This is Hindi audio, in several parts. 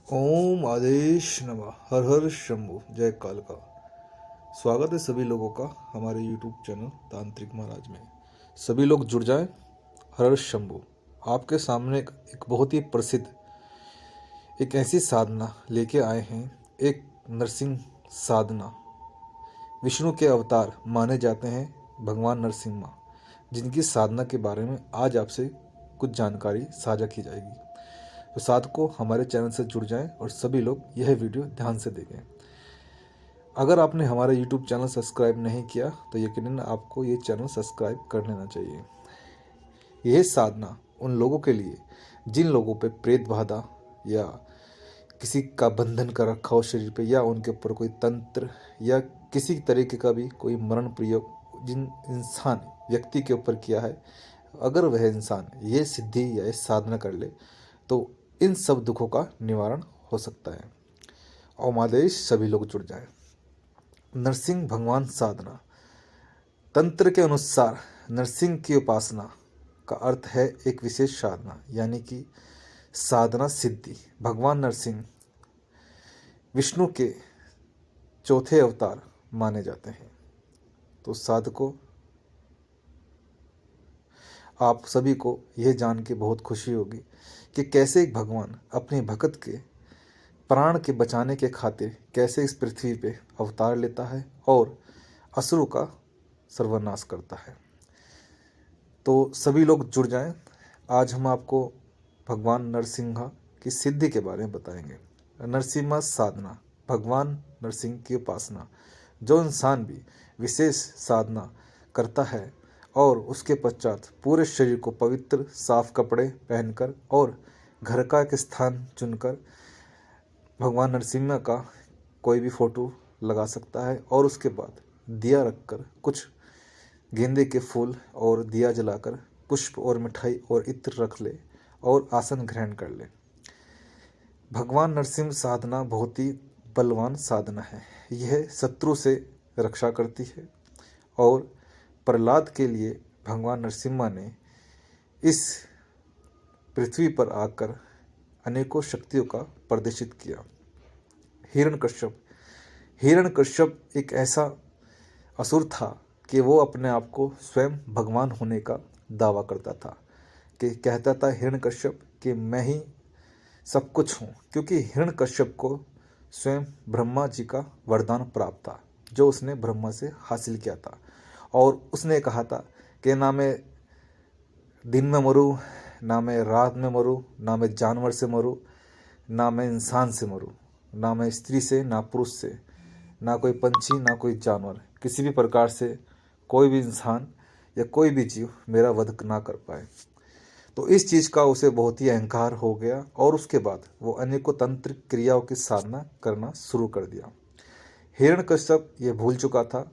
ओम आदेश नमः। हर हर शंभु। जय काल का। स्वागत है सभी लोगों का हमारे यूट्यूब चैनल तांत्रिक महाराज में। सभी लोग जुड़ जाएं। हर हर शंभु। आपके सामने एक बहुत ही प्रसिद्ध एक ऐसी साधना लेके आए हैं। एक नरसिंह साधना। विष्णु के अवतार माने जाते हैं भगवान नरसिंह माँ, जिनकी साधना के बारे में आज आपसे कुछ जानकारी साझा की जाएगी। तो साधकों हमारे चैनल से जुड़ जाएं और सभी लोग यह वीडियो ध्यान से देखें। अगर आपने हमारा यूट्यूब चैनल सब्सक्राइब नहीं किया तो यकीनन आपको ये चैनल सब्सक्राइब कर लेना चाहिए। यह साधना उन लोगों के लिए जिन लोगों पे प्रेत बाधा या किसी का बंधन कर रखा हो शरीर पे, या उनके ऊपर कोई तंत्र या किसी तरीके का भी कोई मरण प्रयोग जिन इंसान व्यक्ति के ऊपर किया है, अगर वह इंसान ये सिद्धि या इस साधना कर ले तो इन सब दुखों का निवारण हो सकता है। ओम आदेश। सभी लोग जुड़ जाएं। नरसिंह भगवान साधना। तंत्र के अनुसार नरसिंह की उपासना का अर्थ है एक विशेष साधना, यानी कि साधना सिद्धि। भगवान नरसिंह विष्णु के चौथे अवतार माने जाते हैं। तो साधकों, आप सभी को यह जान के बहुत खुशी होगी कि कैसे एक भगवान अपने भक्त के प्राण के बचाने के खातिर कैसे इस पृथ्वी पे अवतार लेता है और असुरों का सर्वनाश करता है। तो सभी लोग जुड़ जाएं। आज हम आपको भगवान नरसिंह की सिद्धि के बारे में बताएंगे। नरसिम्हा साधना, भगवान नरसिंह की उपासना। जो इंसान भी विशेष साधना करता है और उसके पश्चात पूरे शरीर को पवित्र साफ कपड़े पहनकर और घर का एक स्थान चुनकर भगवान नरसिम्हा का कोई भी फोटो लगा सकता है और उसके बाद दिया रखकर कुछ गेंदे के फूल और दिया जलाकर पुष्प और मिठाई और इत्र रख ले और आसन ग्रहण कर ले। भगवान नरसिंह साधना बहुत ही बलवान साधना है। यह शत्रु से रक्षा करती है और प्रहलाद के लिए भगवान नरसिम्हा ने इस पृथ्वी पर आकर अनेकों शक्तियों का प्रदर्शित किया। हिरण्यकश्यप। हिरण्यकश्यप एक ऐसा असुर था कि वो अपने आप को स्वयं भगवान होने का दावा करता था, कि कहता था हिरण्यकश्यप कि मैं ही सब कुछ हूँ, क्योंकि हिरण्यकश्यप को स्वयं ब्रह्मा जी का वरदान प्राप्त था जो उसने ब्रह्मा से हासिल किया था। और उसने कहा था कि ना मैं दिन में मरूँ, ना मैं रात में मरूँ, ना मैं जानवर से मरूँ, ना मैं इंसान से मरूँ, ना मैं स्त्री से, ना पुरुष से, ना कोई पंछी, ना कोई जानवर, किसी भी प्रकार से कोई भी इंसान या कोई भी जीव मेरा वध ना कर पाए। तो इस चीज़ का उसे बहुत ही अहंकार हो गया और उसके बाद वो अनेकों तंत्र क्रियाओं की साधना करना शुरू कर दिया। हिरण्यकश्यप ये भूल चुका था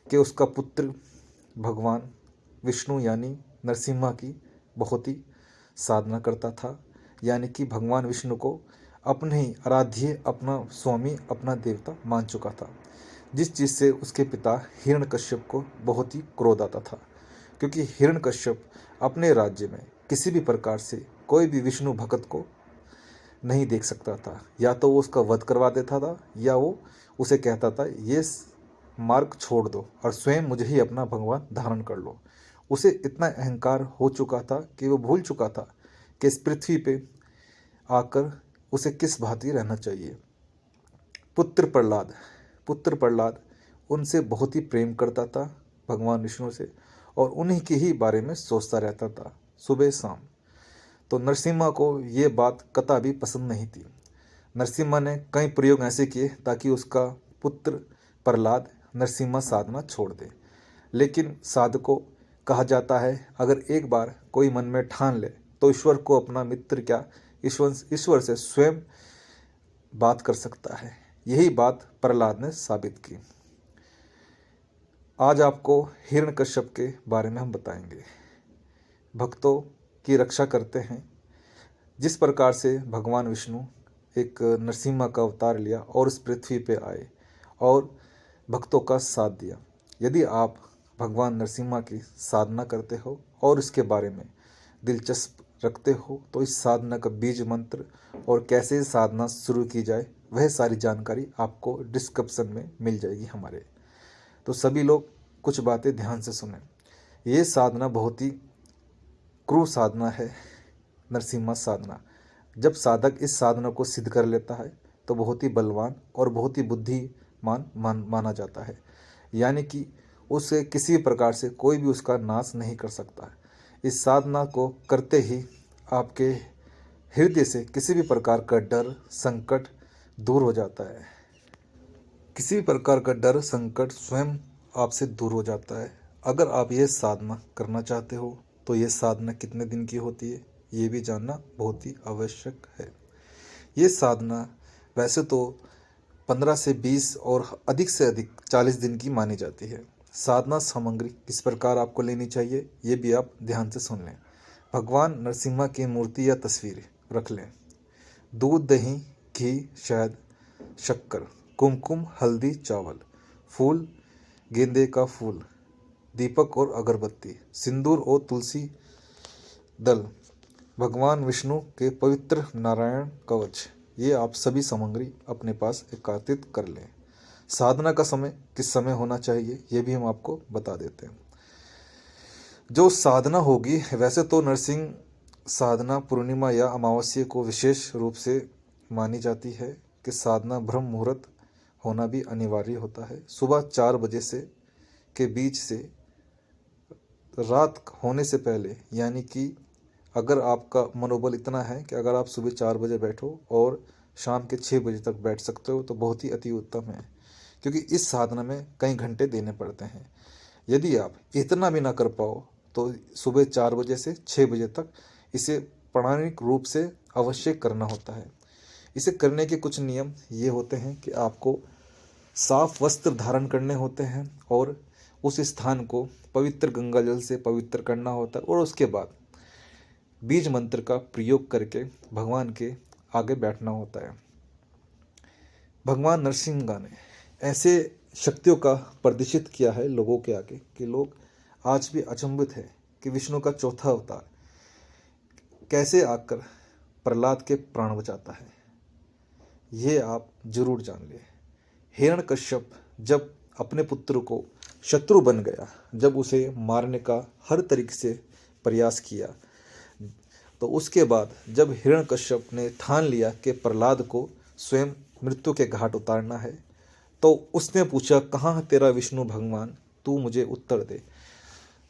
कि उसका पुत्र भगवान विष्णु यानी नरसिम्हा की बहुत ही साधना करता था, यानी कि भगवान विष्णु को अपने ही आराध्य, अपना स्वामी, अपना देवता मान चुका था, जिस चीज़ से उसके पिता हिरण्यकश्यप को बहुत ही क्रोध आता था, क्योंकि हिरण्यकश्यप अपने राज्य में किसी भी प्रकार से कोई भी विष्णु भक्त को नहीं देख सकता था। या तो वो उसका वध करवा देता था या वो उसे कहता था ये मार्ग छोड़ दो और स्वयं मुझे ही अपना भगवान धारण कर लो। उसे इतना अहंकार हो चुका था कि वो भूल चुका था कि इस पृथ्वी पे आकर उसे किस भांति रहना चाहिए। पुत्र प्रहलाद उनसे बहुत ही प्रेम करता था, भगवान विष्णु से, और उन्हीं के ही बारे में सोचता रहता था सुबह शाम। तो नरसिम्हा को ये बात कतई भी पसंद नहीं थी। नरसिम्हा ने कई प्रयोग ऐसे किए ताकि उसका पुत्र प्रहलाद नरसिम्हा साधना छोड़ दे, लेकिन साधकों, कहा जाता है अगर एक बार कोई मन में ठान ले तो ईश्वर को अपना मित्र क्या, ईश्वर से स्वयं बात कर सकता है। यही बात प्रहलाद ने साबित की। आज आपको हिरण्यकश्यप के बारे में हम बताएंगे। भक्तों की रक्षा करते हैं। जिस प्रकार से भगवान विष्णु एक नरसिम्हा का अवतार लिया और इस पृथ्वी पे आए और भक्तों का साथ दिया। यदि आप भगवान नरसिम्हा की साधना करते हो और इसके बारे में दिलचस्प रखते हो तो इस साधना का बीज मंत्र और कैसे साधना शुरू की जाए वह सारी जानकारी आपको डिस्क्रिप्शन में मिल जाएगी हमारे। तो सभी लोग कुछ बातें ध्यान से सुनें। ये साधना बहुत ही क्रूर साधना है, नरसिम्हा साधना। जब साधक इस साधना को सिद्ध कर लेता है तो बहुत ही बलवान और बहुत ही बुद्धिमान माना जाता है, यानी कि उसे किसी प्रकार से कोई भी उसका नाश नहीं कर सकता। इस साधना को करते ही आपके हृदय से किसी भी प्रकार का डर संकट दूर हो जाता है। किसी भी प्रकार का डर संकट स्वयं आपसे दूर हो जाता है। अगर आप ये साधना करना चाहते हो तो ये साधना कितने दिन की होती है ये भी जानना बहुत ही आवश्यक है। ये साधना वैसे तो 15 से 20 और अधिक से अधिक 40 दिन की मानी जाती है। साधना सामग्री किस प्रकार आपको लेनी चाहिए ये भी आप ध्यान से सुन लें। भगवान नरसिम्हा की मूर्ति या तस्वीर रख लें। दूध दही घी शहद शक्कर कुमकुम हल्दी चावल फूल गेंदे का फूल दीपक और अगरबत्ती सिंदूर और तुलसी दल भगवान विष्णु के पवित्र नारायण कवच, ये आप सभी सामग्री अपने पास एकत्रित कर लें। साधना का समय किस समय होना चाहिए ये भी हम आपको बता देते हैं। जो साधना होगी वैसे तो नरसिंह साधना पूर्णिमा या अमावस्या को विशेष रूप से मानी जाती है कि साधना ब्रह्म मुहूर्त होना भी अनिवार्य होता है। सुबह 4 बजे से के बीच से रात होने से पहले, यानी कि अगर आपका मनोबल इतना है कि अगर आप सुबह 4 बजे बैठो और शाम के 6 बजे तक बैठ सकते हो तो बहुत ही अति उत्तम है, क्योंकि इस साधना में कई घंटे देने पड़ते हैं। यदि आप इतना भी ना कर पाओ तो सुबह 4 बजे से 6 बजे तक इसे प्रामाणिक रूप से अवश्य करना होता है। इसे करने के कुछ नियम ये होते हैं कि आपको साफ वस्त्र धारण करने होते हैं और उस स्थान को पवित्र गंगा जल से पवित्र करना होता है और उसके बाद बीज मंत्र का प्रयोग करके भगवान के आगे बैठना होता है। भगवान नरसिंह ने ऐसे शक्तियों का प्रदर्शित किया है लोगों के आगे कि लोग आज भी अचंभित है कि विष्णु का चौथा अवतार कैसे आकर प्रहलाद के प्राण बचाता है। ये आप जरूर जान लें। हिरण्यकश्यप जब अपने पुत्र को शत्रु बन गया, जब उसे मारने का हर तरीके से प्रयास किया, तो उसके बाद जब हिरण्यकश्यप ने ठान लिया कि प्रहलाद को स्वयं मृत्यु के घाट उतारना है, तो उसने पूछा कहाँ तेरा विष्णु भगवान, तू मुझे उत्तर दे।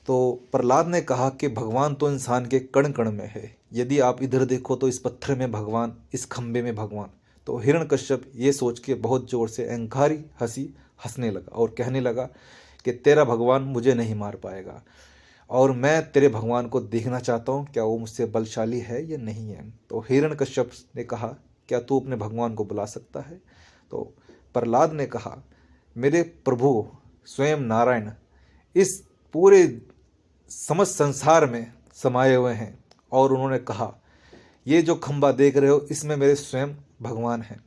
तो प्रहलाद ने कहा कि भगवान तो इंसान के कण कण में है, यदि आप इधर देखो तो इस पत्थर में भगवान, इस खंबे में भगवान। तो हिरण्यकश्यप ये सोच के बहुत जोर से अहंकारी हंसने लगा और कहने लगा कि तेरा भगवान मुझे नहीं मार पाएगा और मैं तेरे भगवान को देखना चाहता हूँ, क्या वो मुझसे बलशाली है या नहीं है। तो हिरण्यकश्यप ने कहा क्या तू अपने भगवान को बुला सकता है। तो प्रहलाद ने कहा मेरे प्रभु स्वयं नारायण इस पूरे समस्त संसार में समाये हुए हैं, और उन्होंने कहा ये जो खंबा देख रहे हो इसमें मेरे स्वयं भगवान हैं।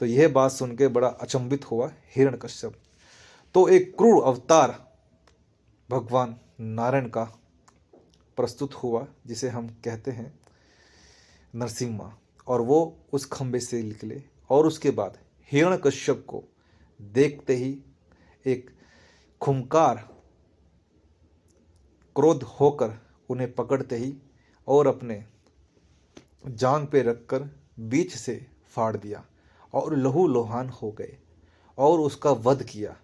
तो यह बात सुन के बड़ा अचंभित हुआ हिरण्यकश्यप। तो एक क्रूर अवतार भगवान नारायण का प्रस्तुत हुआ जिसे हम कहते हैं नरसिम्हा, और वो उस खंबे से निकले और उसके बाद हिरण्यकश्यप को देखते ही एक खूंखार क्रोध होकर उन्हें पकड़ते ही और अपने जांग पे रखकर बीच से फाड़ दिया और लहू लोहान हो गए और उसका वध किया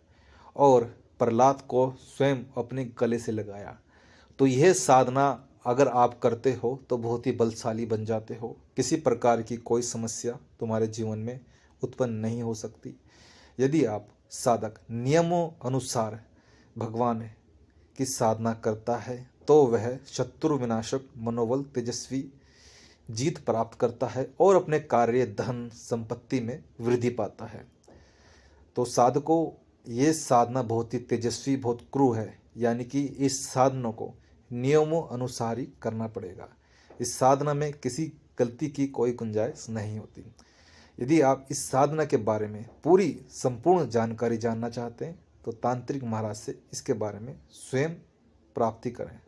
और प्रहलाद को स्वयं अपने गले से लगाया। तो यह साधना अगर आप करते हो तो बहुत ही बलशाली बन जाते हो, किसी प्रकार की कोई समस्या तुम्हारे जीवन में उत्पन्न नहीं हो सकती। यदि आप साधक नियमों अनुसार भगवान की साधना करता है तो वह शत्रु विनाशक मनोबल तेजस्वी जीत प्राप्त करता है और अपने कार्य धन संपत्ति में वृद्धि पाता है। तो साधकों ये साधना बहुत ही तेजस्वी बहुत क्रूर है, यानी कि इस साधना को नियमों अनुसार ही करना पड़ेगा। इस साधना में किसी गलती की कोई गुंजाइश नहीं होती। यदि आप इस साधना के बारे में पूरी संपूर्ण जानकारी जानना चाहते हैं तो तांत्रिक महाराज से इसके बारे में स्वयं प्राप्ति करें।